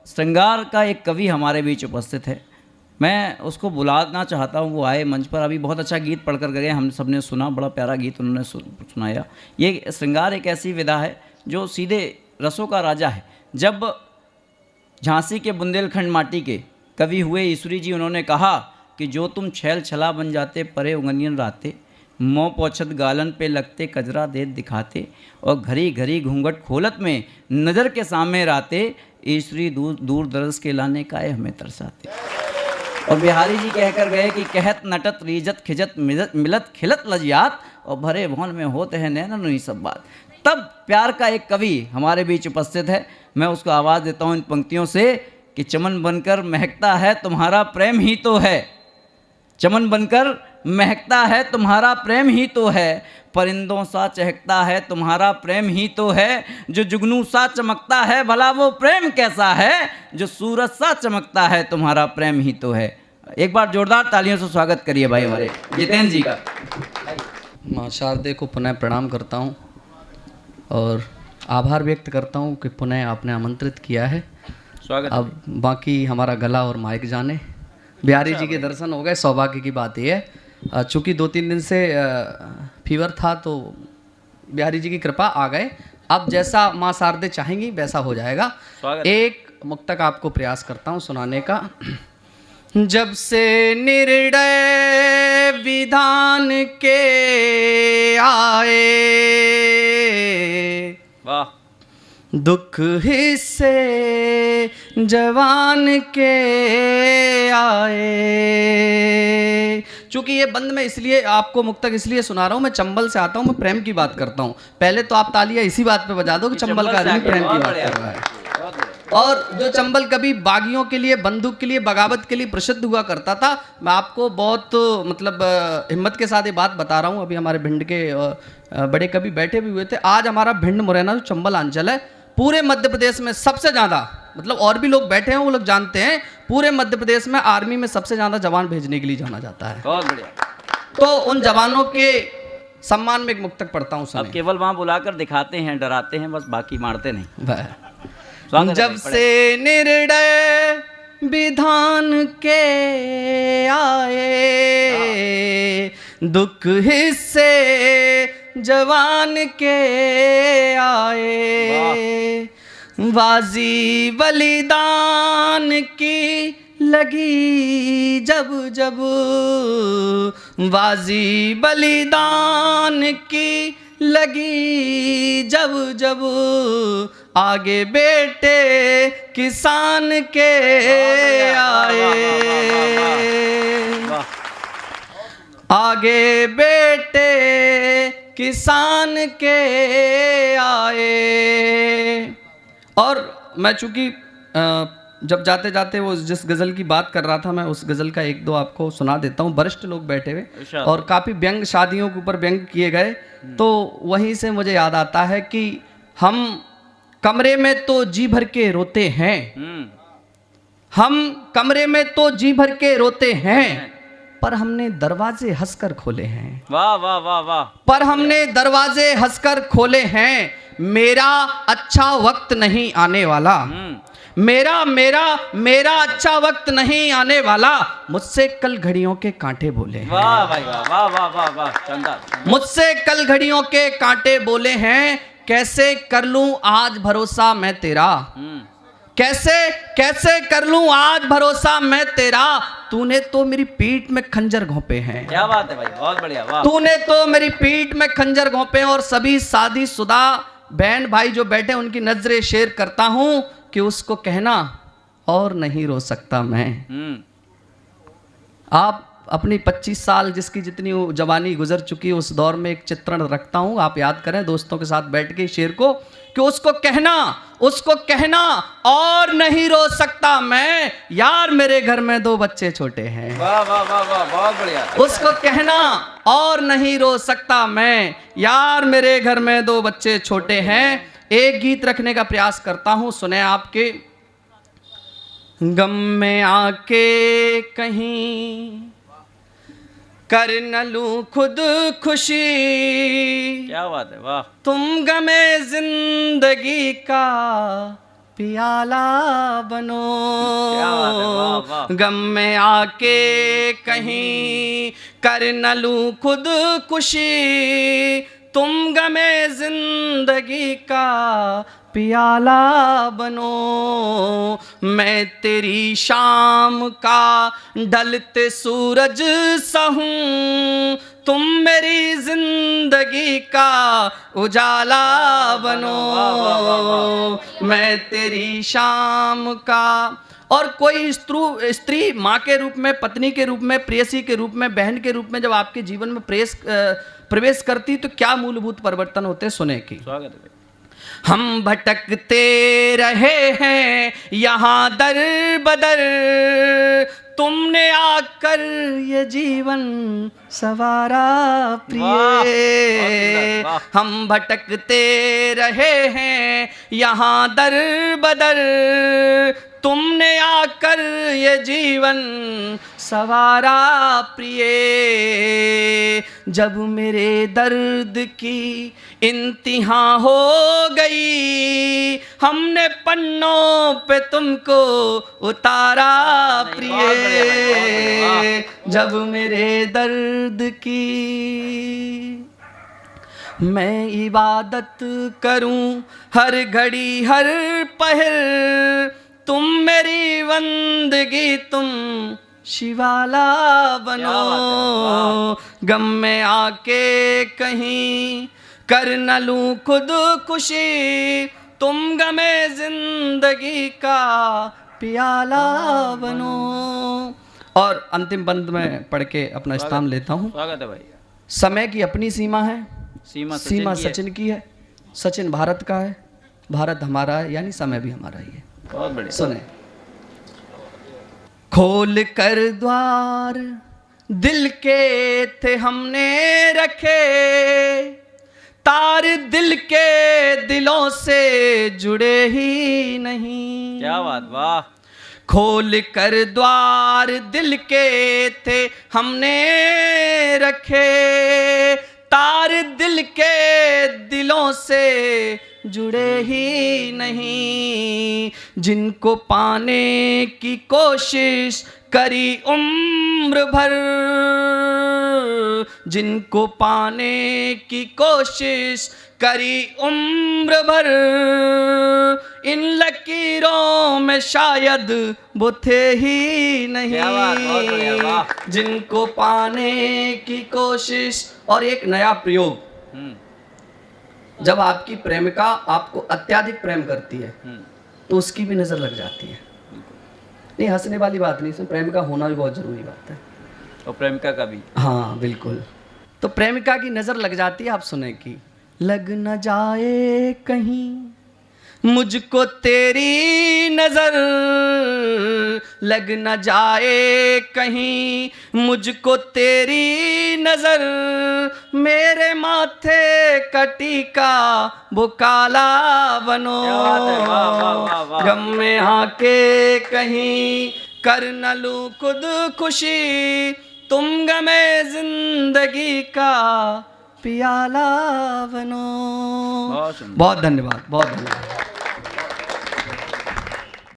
श्रृंगार का एक कवि हमारे बीच उपस्थित है। मैं उसको बुलाना चाहता हूँ, वो आए मंच पर। अभी बहुत अच्छा गीत पढ़कर गए, हम सब ने सुना, बड़ा प्यारा गीत उन्होंने सुनाया। ये श्रृंगार एक ऐसी विधा है जो सीधे रसों का राजा है। जब झांसी के बुंदेलखंड माटी के कवि हुए ईश्वरी जी, उन्होंने कहा कि जो तुम छैल छला बन जाते परे उंगनियन राते, मों पोछत गालन पे लगते कजरा देत दिखाते, और घड़ी घड़ी घूंघट खोलत में नज़र के सामने राते, ईश्वरी दूर दूर दरस के लाने काए हमें तरसाते। और बिहारी जी कहकर गए कि कहत नटत रीजत खिजत मिलत खिलत लजियात, और भरे भवन में होते हैं नैनन हुई सब बात। तब प्यार का एक कवि हमारे बीच उपस्थित है। मैं उसको आवाज़ देता हूँ इन पंक्तियों से कि चमन बनकर महकता है तुम्हारा प्रेम ही तो है, चमन बनकर महकता है तुम्हारा प्रेम ही तो है, परिंदों सा चहकता है तुम्हारा प्रेम ही तो है, जो जुगनू सा चमकता है भला वो प्रेम कैसा है, जो सूरज सा चमकता है तुम्हारा प्रेम ही तो है। एक बार जोरदार तालियों से स्वागत करिए भाई हमारे जितेंद्र जी का। माँ शारदे को पुनः प्रणाम करता हूँ और आभार व्यक्त करता हूँ कि पुनः आपने आमंत्रित किया है। स्वागत। अब बाकी हमारा गला और माइक जाने। बिहारी जी के दर्शन हो गए, सौभाग्य की बात यह है। चूँकि 2-3 दिन से फीवर था तो बिहारी जी की कृपा आ गए। अब जैसा माँ शारदे चाहेंगी वैसा हो जाएगा। एक मुक्तक आपको प्रयास करता हूँ सुनाने का। जब से निर्णय विधान के आए, वाह, दुख हिस्से जवान के आए। चूंकि ये बंद में इसलिए आपको मुक्तक इसलिए सुना रहा हूँ, मैं चंबल से आता हूँ, मैं प्रेम की बात करता हूँ। पहले तो आप तालियां इसी बात पे बजा दो कि चंबल का आदमी प्रेम की बात कर रहा है। और जो चंबल कभी बागियों के लिए, बंदूक के लिए, बगावत के लिए प्रसिद्ध हुआ करता था, मैं आपको बहुत मतलब हिम्मत के साथ ये बात बता रहा हूँ। अभी हमारे भिंड के बड़े कवि बैठे भी हुए थे। आज हमारा भिंड मुरैना जो चंबल अंचल है, पूरे मध्य प्रदेश में सबसे ज़्यादा, मतलब और भी लोग बैठे हैं वो लोग जानते हैं, पूरे मध्य प्रदेश में आर्मी में सबसे ज़्यादा जवान भेजने के लिए जाना जाता है। बहुत बढ़िया। तो उन जवानों के सम्मान में एक मुक्तक पढ़ता हूँ। अब केवल वहाँ बुलाकर दिखाते हैं, डराते हैं, बस बाकी मारते नहीं। जब से निर्णय विधान के आए, दुख हिस्से जवान के आए, वाजी बलिदान की लगी जब जब, वाजी बलिदान की लगी जब जब, आगे बेटे किसान के आए, आगे बेटे किसान के आए। और मैं चूंकि जब जाते जाते वो जिस गज़ल की बात कर रहा था, मैं उस गज़ल का 1-2 आपको सुना देता हूँ। वरिष्ठ लोग बैठे हुए और काफ़ी व्यंग, शादियों के ऊपर व्यंग किए गए, तो वहीं से मुझे याद आता है कि हम कमरे में तो जी भर के रोते हैं, हम कमरे में तो जी भर के रोते हैं, पर हमने दरवाजे हंसकर खोले हैं। वाह वाह वाह वाह। पर हमने दरवाजे हंसकर खोले हैं, मेरा अच्छा वक्त नहीं आने वाला, मेरा मेरा मेरा अच्छा वक्त नहीं आने वाला, मुझसे कल घड़ियों के कांटे बोले हैं। वाह भाई वाह वाह वाह वाह वाह, शानदार। मुझसे कल घड़ियों के कांटे बोले हैं, कैसे कर लूं आज भरोसा मैं तेरा, कैसे कैसे कर लूं आज भरोसा मैं तेरा, तूने तो मेरी पीठ में खंजर घोंपे हैं। क्या बात है भाई, बहुत बढ़िया। वाह। तूने तो मेरी पीठ में खंजर घोंपे। और सभी शादीशुदा बहन भाई जो बैठे उनकी नजरें शेयर करता हूं कि उसको कहना और नहीं रो सकता मैं। आप अपनी 25 साल जिसकी जितनी जवानी गुजर चुकी है उस दौर में एक चित्रण रखता हूं, आप याद करें दोस्तों के साथ बैठ के शेर को, कि उसको कहना और नहीं रो सकता मैं, यार मेरे घर में 2 बच्चे छोटे हैं। वाह वाह वाह वाह, बहुत बढ़िया। उसको कहना और नहीं रो सकता मैं, यार मेरे घर में 2 बच्चे छोटे हैं। एक गीत रखने का प्रयास करता हूं, सुने आपके। गम में आके कहीं कर न लूं खुद खुशी, क्या बात है, वाह। तुम गमे जिंदगी का पियाला बनो। क्या बात है, वाह, वाह। गम में आके कहीं कर न लूं खुद खुशी, तुम गमे जिंदगी का पियाला बनो। मैं तेरी शाम का ढलते सूरज सा हूँ, तुम मेरी जिंदगी का उजाला बनो। मैं तेरी शाम का। और कोई स्त्री माँ के रूप में, पत्नी के रूप में, प्रेयसी के रूप में, बहन के रूप में जब आपके जीवन में प्रवेश करती तो क्या मूलभूत परिवर्तन होते हैं, सुने की। स्वागत है भाई। हम भटकते रहे हैं यहाँ दर बदर, तुमने आकर ये जीवन सवारा प्रिय। वाह। हम भटकते रहे हैं यहाँ दर बदर, तुमने आकर ये जीवन सवारा प्रिय। जब मेरे दर्द की इंतहा हो गई, हमने पन्नों पे तुमको उतारा प्रिय। जब मेरे दर्द की मैं इबादत करूं हर घड़ी हर पहर, तुम मेरी बंदगी तुम शिवाला बनो। गम में आके कहीं कर न लूं खुद खुशी, तुम गमे जिंदगी का पियाला बनो। और अंतिम बंद में पढ़ के अपना स्थान लेता हूँ। स्वागत है भाई। समय की अपनी सीमा है, सीमा सचिन की है, सचिन भारत का है, भारत हमारा है, यानी समय भी हमारा ही है। बहुत बढ़िया। सुने। खोल कर द्वार दिल के थे हमने रखे, तार दिल के दिलों से जुड़े ही नहीं। क्या बात, वाह। खोल कर द्वार दिल के थे हमने रखे, तार दिल के दिलों से जुड़े ही नहीं। जिनको पाने की कोशिश करी उम्र भर, जिनको पाने की कोशिश करी उम्र भर, इन लकीरों में शायद वो थे ही नहीं। क्या बात, बहुत बढ़िया, वाह। जिनको पाने की कोशिश। और एक नया प्रयोग, जब आपकी प्रेमिका आपको अत्यधिक प्रेम करती है तो उसकी भी नजर लग जाती है। नहीं, हंसने वाली बात नहीं, इसमें प्रेमिका होना भी बहुत जरूरी बात है। और प्रेमिका का भी। हाँ बिल्कुल। तो प्रेमिका की नजर लग जाती है, आप सुने की। लग न जाए कहीं मुझको तेरी नजर, लग न जाए कहीं मुझको तेरी नजर, मेरे माथे का टीका वो काला बनो। क्या बात है, वाह, वाह, वाह, वाह। गम में आके कहीं कर न लूं खुद खुशी, तुम गमे जिंदगी का पियाला बनो। बहुत सुंदर। बहुत धन्यवाद, बहुत धन्यवाद।